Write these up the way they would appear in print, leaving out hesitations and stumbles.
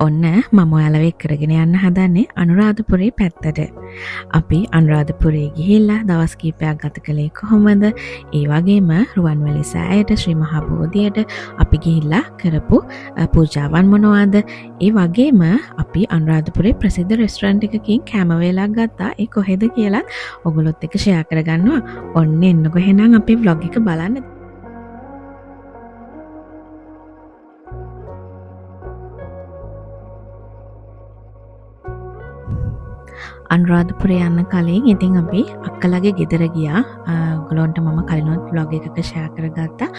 ඔන්න මම ඔයාලව එක්කරගෙන යන්න හදන්නේ අනුරාධපුරේ පැත්තට. අපි අනුරාධපුරේ ගිහිල්ලා දවස් කීපයක් ගත කළේ කොහොමද? ඒ වගේම රුවන්වැලි සෑයට ශ්‍රී මහා බෝධියට අපි ගිහිල්ලා කරපු පූජාවන් මොනවාද? ඒ වගේම අපි අනුරාධපුරේ ප්‍රසිද්ධ රෙස්ටරන්ට් එකකින් කැම වේලක් ගත්තා. ඒ කොහෙද කියලා ඔයගොල්ලොත් එක්ක ෂෙයා කරගන්නවා. ඔන්න එන්නකො එහෙනම් අපේ vlog එක බලන්න. අනුරාධපුරේ යන්න කලින් ඉතින් අපි අක්කලගේ ගෙදර ගියා. ඔයගොල්ලන්ට මම කලිනුත් vlog එකක share කරගත්තා.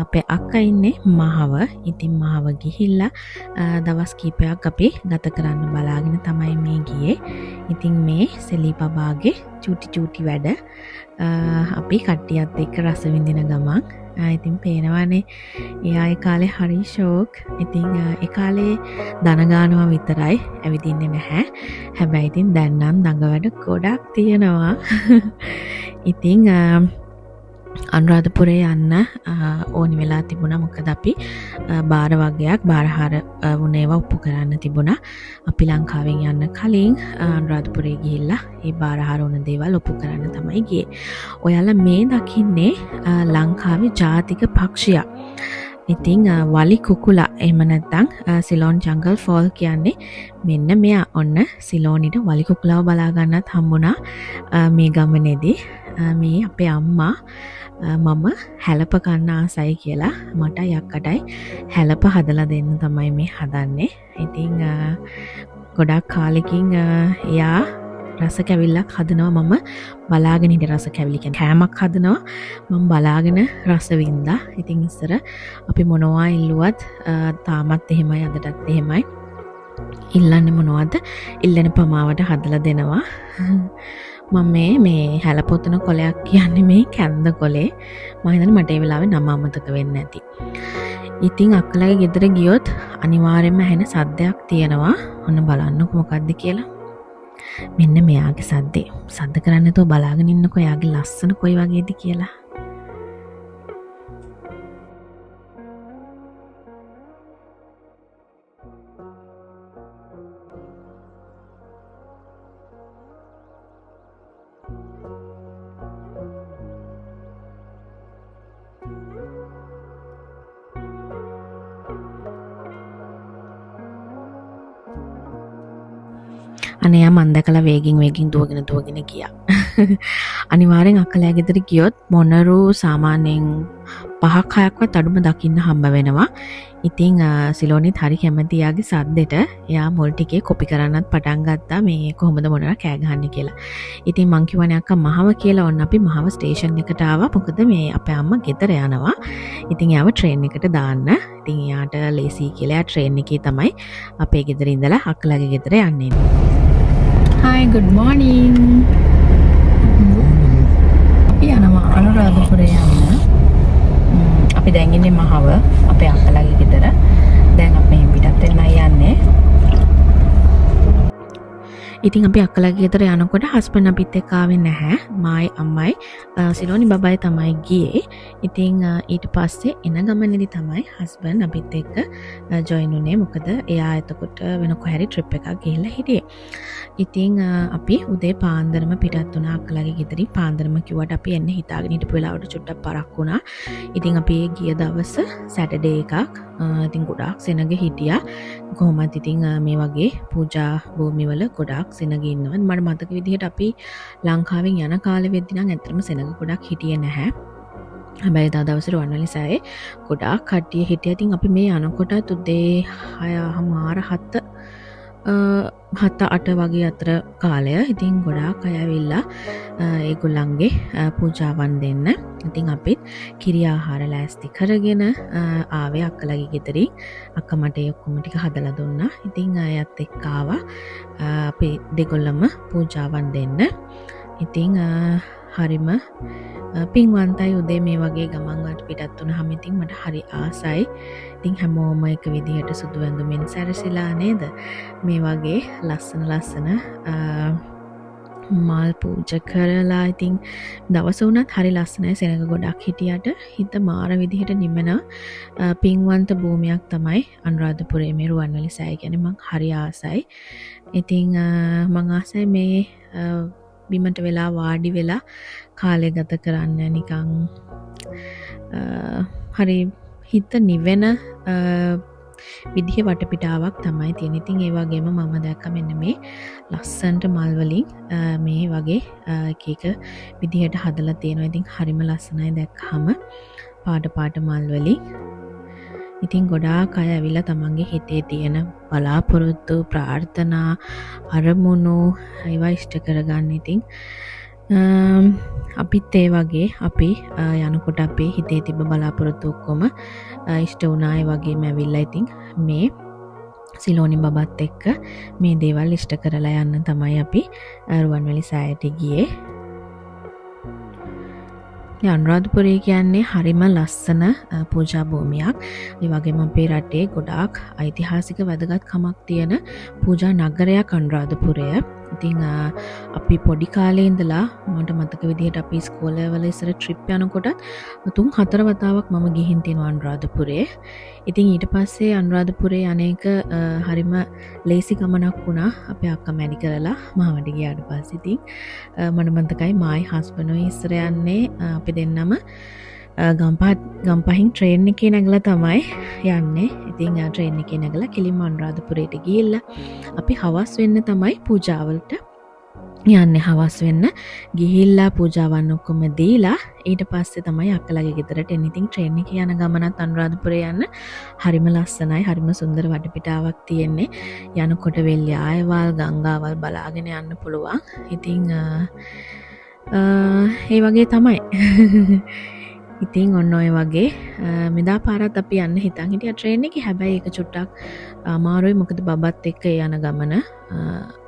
අපේ අක්කා ඉන්නේ මහව. ඉතින් මහව ගිහිල්ලා දවස් කීපයක් අපි ගත කරන්න බලාගෙන තමයි මේ ගියේ. ඉතින් මේ සෙලීපබාගේ චූටි වැඩ අපි කට්ටියත් එක්ක රස විඳින ගමන් ඉතින් පේනවානේ එයා ඒ කාලේ හරි ෂෝක්. ඉතින් ඒ කාලේ දන ගානවා විතරයි ඇවිදින්නේ නැහැ. හැබැයි ඉතින් දැන් නම් දඟ වැඩ ගොඩක් තියෙනවා. ඉතින් අනුරාධපුරේ යන්න ඕනි වෙලා තිබුණා. මොකද අපි බාර වගේක් බාරහාර වුණේවා ඔප්පු කරන්න තිබුණා. අපි ලංකාවෙන් යන්න කලින් අනුරාධපුරේ ගිහිල්ලා ඒ බාරහාර වුණ දේවල් ඔප්පු කරන්න තමයි ගියේ. ඔයාලා මේ දකින්නේ ලංකාවේ ජාතික පක්ෂියක්. ඉතින් වලි කුකුලා එහෙම නැත්නම් සිලෝන් ජංගල් ෆෝල් කියන්නේ මෙන්න මෙයා. ඔන්න සිලෝනිට වලි කුකුලාව බලා ගන්නත් හම්බුණා මේ ගමනේදී. මේ අපේ අම්මා මම හැලප කන්න ආසයි කියලා මට යක්කටයි හැලප හදලා දෙන්න තමයි මේ හදන්නේ. ඉතින් ගොඩක් කාලෙකින් එයා රස කැවිල්ලක් හදනවා. මම බලාගෙන හිටිය රස කැවිලි කියන්නේ කෑමක් හදනවා. මම බලාගෙන රස වින්දා. ඉතින් ඉස්සර අපි මොනවා ඉල්ලුවත් තාමත් එහෙමයි අදටත් එහෙමයි. ඉල්ලන්නේ මොනවද? ඉල්ලන ප්‍රමාවට හදලා දෙනවා. මම මේ හැලපොතන කොලයක් කියන්නේ මේ කැන්ද කොලේ. මම හිතන්නේ මට ඒ වෙලාවේ නම අමතක වෙන්නේ නැති. ඉතින් අක්කලගේ ගෙදර ගියොත් අනිවාර්යයෙන්ම ඇහෙන සද්දයක් තියෙනවා. ඔන්න බලන්නකො මොකද්ද කියලා. මෙන්න මෙයාගේ සද්දේ. සද්ද කරන්නේ නැතුව බලාගෙන ඉන්නකො එයාගේ ලස්සන කොයි වගේද කියලා. අනේ මන් දැකලා වේගින් දුවගෙන ගියා. අනිවාර්යෙන් අක්කලා ගෙදර ගියොත් මොනරු සාමාන්‍යයෙන් 5ක් 6ක්වත් අඩුම දකින්න හම්බ වෙනවා. ඉතින් සිලෝනිත් හරි කැමති යාගේ සද්දෙට. එයා මුල් ටිකේ කොපි කරන්නත් පටන් ගත්තා මේ කොහොමද මොනවා කෑ ගහන්නේ කියලා. ඉතින් මං කිව්වනේ අක්කා මහව කියලා. ඔන්න අපි මහව ස්ටේෂන් එකට ආවා. මොකද මේ අපේ අම්මා ගෙදර යනවා. ඉතින් යාව ට්‍රේන් එකට දාන්න. ඉතින් එයාට ලේසි කියලා ට්‍රේන් එකේ තමයි අපේ ගෙදර ඉඳලා අක්කලාගේ ගෙදර යන්නේ. Hi, good morning. අපි යනවා අනුරාධපුරේ යන්න. අපි දැන් ඉන්නේ මහව අපේ අක්කලාගේ ගෙදර. දැන් අපි පිටත් වෙන්නයි යන්නේ. ඉතින් අපි අක්කලාගේ ගෙදර යනකොට හස්බන්ඩ් අපිත් එක්ක ආවේ නැහැ. මායි අම්මයි සිලෝනි බබයි තමයි ගියේ. ඉතින් ඊට පස්සේ එන ගමනේදී තමයි හස්බන්ඩ් අපිත් එක්ක ජොයින් උනේ. මොකද එයා එතකොට වෙන කොහරි ට්‍රිප් එකක් ගිහිල්ලා හිටියේ. ඉතින් අපි උදේ පාන්දරම පිටත් වුණා අක්කලාගේ ගෙදරින්. පාන්දරම කිව්වට අපි එන්න හිතාගෙන හිටපු වෙලාවට චුට්ටක් පරක් වුණා. ඉතින් අපි ගිය දවස් සැටර්ඩේ එකක්. ඉතින් ගොඩාක් සෙනග හිටියා. කොහොමද ඉතින් මේ වගේ පූජා භූමිවල ගොඩාක් සෙනග ඉන්නවා. මට මතක විදිහට අපි ලංකාවෙන් යන කාලෙ වෙද්දි නම් ඇත්තටම සෙනග ගොඩක් හිටියේ නැහැ. හැබැයි දා දවසේ රුවන්වැලි සෑයේ ගොඩාක් කට්ටිය හිටියා. ඉතින් අපි මේ යනකොට උදේ 6:00 7-8 වගේ අතර කාලය. ඉතින් ගොඩාක් අය ඇවිල්ලා ඒගොල්ලන්ගේ පූජාවන් දෙන්න. ඉතින් අපිත් කිරි ආහාර ලෑස්ති කරගෙන ආවේ අක්කලාගේ ගෙදරින්. අක්කා මට ඒ ඔක්කොම ටික හදලා දුන්නා. ඉතින් අයත් එක්ක ආවා අපි දෙගොල්ලම පූජාවන් දෙන්න. ඉතින් හරිම පින්වන්තයි උදේ මේ වගේ ගමන් වලට පිටත් වුණාම. ඉතින් මට හරි ආසයි. ඉතින් හැමෝම එක විදිහට සුදු ඇඳුමින් සැරසිලා නේද මේ වගේ ලස්සන මල් පූජ කරලා ඉතින් දවස වුණත් හරි ලස්සනයි සෙනඟ ගොඩක් හිටියට හිත මාර විදිහට නිමන පින්වන්ත භූමියක් තමයි අනුරාධපුරයේ මේ රුවන්වැලි සෑය කියන්නේ මං හරි ආසයි. ඉතින් මං ආසයි මේ බිමට වෙලා වාඩි වෙලා කාලය ගත කරන්න නිකන් හරි හිත නිවෙන විදිහ වටපිටාවක් තමයි තියෙන. ඉතින් ඒ වගේම මම දැක්ක මෙන්න මේ ලස්සනට මල් වලින් මේ වගේ එක එක විදිහට හදලා තියෙනවා. ඉතින් හරිම ලස්සනයි දැක්කහම පාට මල් වලින්. ඉතින් ගොඩාක් අය ඇවිල්ලා තමන්ගේ හිතේ තියෙන බලාපොරොත්තු, ප්‍රාර්ථනා, අරමුණු ඒවා ඉෂ්ට කරගන්න. ඉතින් අපිත් ඒ වගේ අපි යනකොට අපේ හිතේ තිබ්බ බලාපොරොත්තු ඔක්කොම ඉෂ්ට වුණා. ඒ වගේම ඇවිල්ලා ඉතින් මේ සිලෝනි බබත් එක්ක මේ දේවල් ඉෂ්ට කරලා යන්න තමයි අපි රුවන්වැලි සෑයට ගියේ. අනුරාධපුරය කියන්නේ හරිම ලස්සන පූජා භූමියක්. ඒ වගේම අපේ රටේ ගොඩාක් ඓතිහාසික වැදගත්කමක් තියෙන පූජා නගරයක් අනුරාධපුරය. ඉතින් අපි පොඩි කාලේ ඉඳලා මට මතක විදිහට අපි ඉස්කෝලේ වල ඉස්සර ට්‍රිප් යනකොටත් 3-4 වතාවක් මම ගිහින් තියෙනවා අනුරාධපුරේ. ඉතින් ඊට පස්සේ අනුරාධපුරේ අනේක හරිම ලේසි ගමනක් වුණා. අපේ අක්කා මැඩි කරලා මාවට ගියාට පස්සේ ඉතින් මට මතකයි මායි හස්බන්ඩ්යි ඉස්සර යන්නේ අපි දෙන්නම ගම්පහින් ට්‍රේන් එකේ නැගලා තමයි යන්නේ. ඉතින් ට්‍රේන් එකේ නැගලා කිලිම අනුරාධපුරයට ගිහිල්ලා අපි හවස් වෙන්න තමයි පූජාවලට යන්නේ. හවස් වෙන්න ගිහිල්ලා පූජාවන් ඔක්කොම දීලා ඊට පස්සේ තමයි අක්කලාගේ ගෙදරට එන්නේ. ඉතින් ට්‍රේන් එකේ යන ගමනත් අනුරාධපුරේ යන්න හරිම ලස්සනයි. හරිම සුන්දර වටපිටාවක් තියෙන්නේ. යනකොට වෙල්ලි ආයවල් ගංගාවල් බලාගෙන යන්න පුළුවන්. ඉතින් ඒ වගේ තමයි. ඉතින් ඔන්න ඔය වගේ මෙදා පාරත් අපි යන්න හිතන් හිටියා ට්‍රේන් එකේ. හැබැයි ඒක චුට්ටක් අමාරුයි. මොකද බබත් එක්ක යන ගමන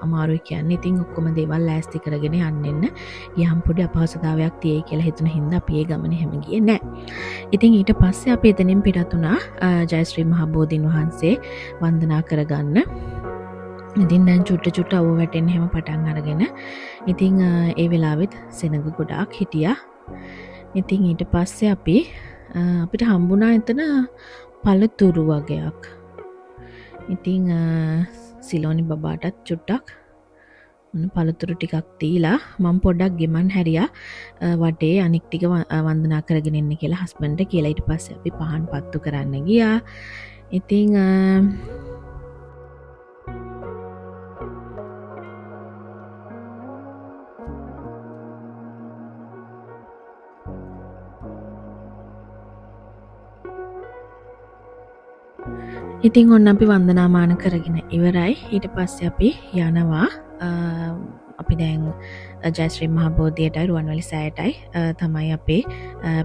අමාරුයි කියන්නේ. ඉතින් ඔක්කොම දේවල් ලෑස්ති කරගෙන යන්න ගියම් පොඩි අපහසුතාවයක් තියෙයි කියලා හිතුන හින්දා අපි ඒ ගමනේ හැම ගියේ නෑ. ඉතින් ඊට පස්සේ අපි එතනින් පිටත් වුණා ජයශ්‍රී මහ බෝධීන් වහන්සේ වන්දනා කරගන්න. ඉතින් දැන් චුට්ට අවුව වැටෙන්න හැම පටන් අරගෙන ඉතින් ඒ වෙලාවෙත් සෙනඟ ගොඩාක් හිටියා. ඉතින් ඊට පස්සේ අපිට හම්බුණා එතන පළතුරු වගේක්. ඉතින් සිලෝනි බබාටත් චුට්ටක් පළතුරු ටිකක් දීලා මම පොඩ්ඩක් ගෙමන් හැරියා වටේ අනික් ටික වන්දනා කරගෙන ඉන්න කියලා හස්බන්ඩ්ට කියලා. ඊට පස්සේ අපි පහන් පත්තු කරන්න ගියා. ඉතින් ඉතින් ඔන්න අපි වන්දනාමාන කරගෙන ඉවරයි. ඊට පස්සේ අපි යනවා අපි දැන් ජයශ්‍රී මහ බෝධියටයි රුවන්වැලි සෑයටයි තමයි අපේ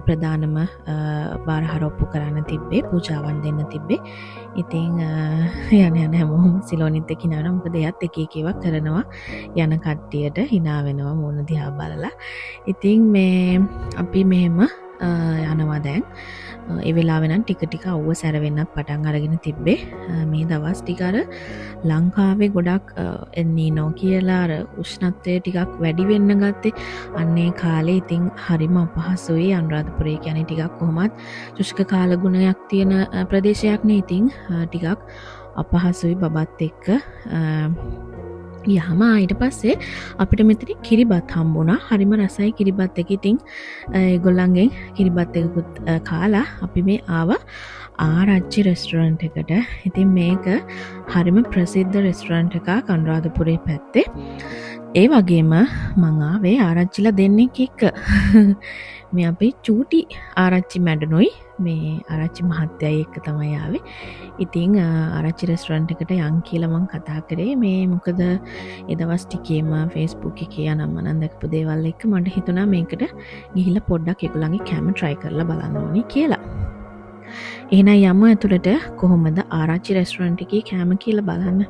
ප්‍රධානම බාරහාර ඔප්පු කරන්න තිබ්බේ, පූජාවන් දෙන්න තිබ්බේ. ඉතින් යන හැමෝම සිලෝනිත් එක්ක ඉනවනවා. මොකද එයත් එක එක ඒවා කරනවා යන කට්ටියට hina වෙනවා මොන දිහා බලලා. ඉතින් මේ අපි මෙහෙම යනවා දැන්. ඒ වෙලාවෙ නම් ටික අවුව සැර වෙන්නත් පටන් අරගෙන තිබ්බේ. මේ දවස් ටික අර ලංකාවේ ගොඩක් එන්නීනෝ කියලා අර උෂ්ණත්වය ටිකක් වැඩි වෙන්න ගත්තේ. අන්නේ කාලේ ඉතින් හරිම අපහසුයි. අනුරාධපුරේ කියන්නේ ටිකක් කොහොමත් ශුෂ්ක කාලගුණයක් තියෙන ප්‍රදේශයක් නේ. ඉතින් ටිකක් අපහසුයි බබත් එක්ක. යහම ඊට පස්සේ අපිට මෙතන කිරිබත් හම්බුණා. හරිම රසයි කිරිබත් එක. ඉතින් ඒගොල්ලන්ගෙන් කිරිබත් එකකුත් කාලා අපි මේ ආවා ආරච්චි රෙස්ටුරන්ට් එකට. ඉතින් මේක හරිම ප්‍රසිද්ධ රෙස්ටුරන්ට් එකක් අනුරාධපුරේ පැත්තේ. ඒ වගේම මං ආවේ ආරච්චිලා දෙන්නෙක් එක්ක. මේ අපේ චූටි ආරච්චි මැඩනොයි මේ ආරච්චි මහත්තයයි එක්ක තමයි ආවේ. ඉතින් ආරච්චි රෙස්ටුරන්ට් එකට යන් කියලා මං කතා කරේ. මේ මොකද ඒ දවස් ටිකේම Facebook එකේ යනම මම දැකපු දේවල් එක්ක මට හිතුණා මේකට ගිහිල්ලා පොඩ්ඩක් ඒගොල්ලන්ගේ කැම try කරලා බලන්න ඕනේ කියලා. එහෙනම් යමු ඇතුළට කොහොමද ආරච්චි රෙස්ටුරන්ට් එකේ කැම කියලා බලන්න.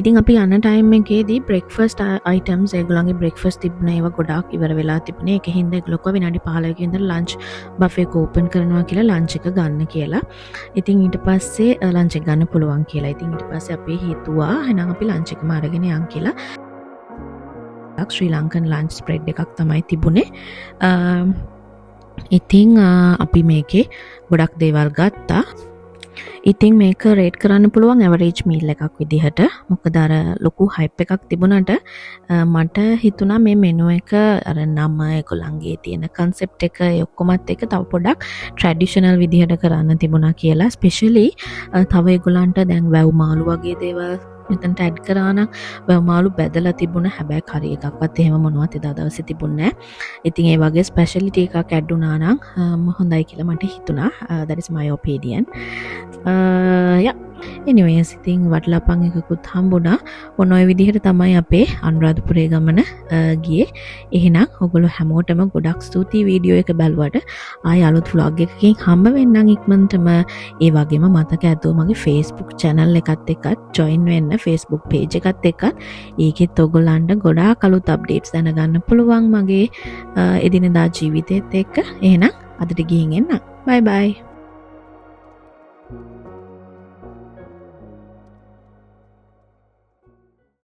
ඉතින් අපි යන ටයිම් එකේදී බ්‍රෙක්ෆාස්ට් අයිටම්ස් ඒගොල්ලන්ගේ බ්‍රෙක්ෆාස්ට් තිබුණේ ඒවා ගොඩාක් ඉවර වෙලා තිබුණේ. ඒක හින්දා ඒගොල්ලෝ කිව්වා විනාඩි 15කින් ඉඳන් ලන්ච් බෆේ එක ඕපන් කරනවා කියලා ලන්ච් එක ගන්න කියලා. ඉතින් ඊට පස්සේ ලන්ච් එක ගන්න පුළුවන් කියලා. ඉතින් ඊට පස්සේ අපි හිතුවා එහෙනම් අපි ලන්ච් එකම අරගෙන යන් කියලා. ශ්‍රී ලංකන් ලන්ච් ස්ප්‍රෙඩ් එකක් තමයි තිබුණේ. ඉතින් අපි මේකේ ගොඩක් දේවල් ගත්තා. ඉතින් මේක රේට් කරන්න පුළුවන් ඇවරේජ් මීල් එකක් විදිහට. මොකද අර ලොකු හයිප් එකක් තිබුණාට මට හිතුණා මේ මෙනු එක අර නම ඒගොල්ලන්ගේ තියෙන concept එක ඔක්කොමත් එක තව පොඩක් ට්‍රැඩිෂනල් විදිහට කරන්න තිබුණා කියලා. ස්පෙෂලි තව ඒගොල්ලන්ට දැන් වැව් මාළු වගේ දේවල් මෙතනට ඇඩ් කරා නම් වැව් මාළු බැදලා තිබුණ. හැබැයි කරි එකක්වත් එහෙම මොනවත් එදා දවසේ තිබුණේ නැහැ. ඉතින් ඒ වගේ ස්පෙෂලිටි එකක් ඇඩ් වුණා නම් හොඳයි කියලා මට හිතුණා. that is my opinion. yeah anyways ඉතින් වටලපන් එකකුත් හම්බුණා. ඔන්න ඔය විදිහට තමයි අපේ අනුරාධපුරේ ගමන ගියේ. එහෙනම් ඔයගොල්ලෝ හැමෝටම ගොඩක් ස්තුතියි වීඩියෝ එක බලුවට. ආයෙ අලුත් vlog එකකින් හම්බ වෙන්නම් ඉක්මනටම. ඒ වගේම මතක ඇතුව මගේ Facebook channel එකත් එක්කත් join වෙන්න, Facebook page එකත් එක්කත්. ඒකෙත් ඔයගොල්ලන්ට ගොඩාක් අලුත් updates දැනගන්න පුළුවන් මගේ එදිනෙදා ජීවිතේත් එක්ක. එහෙනම් අදට ගිහින් එන්න. bye bye.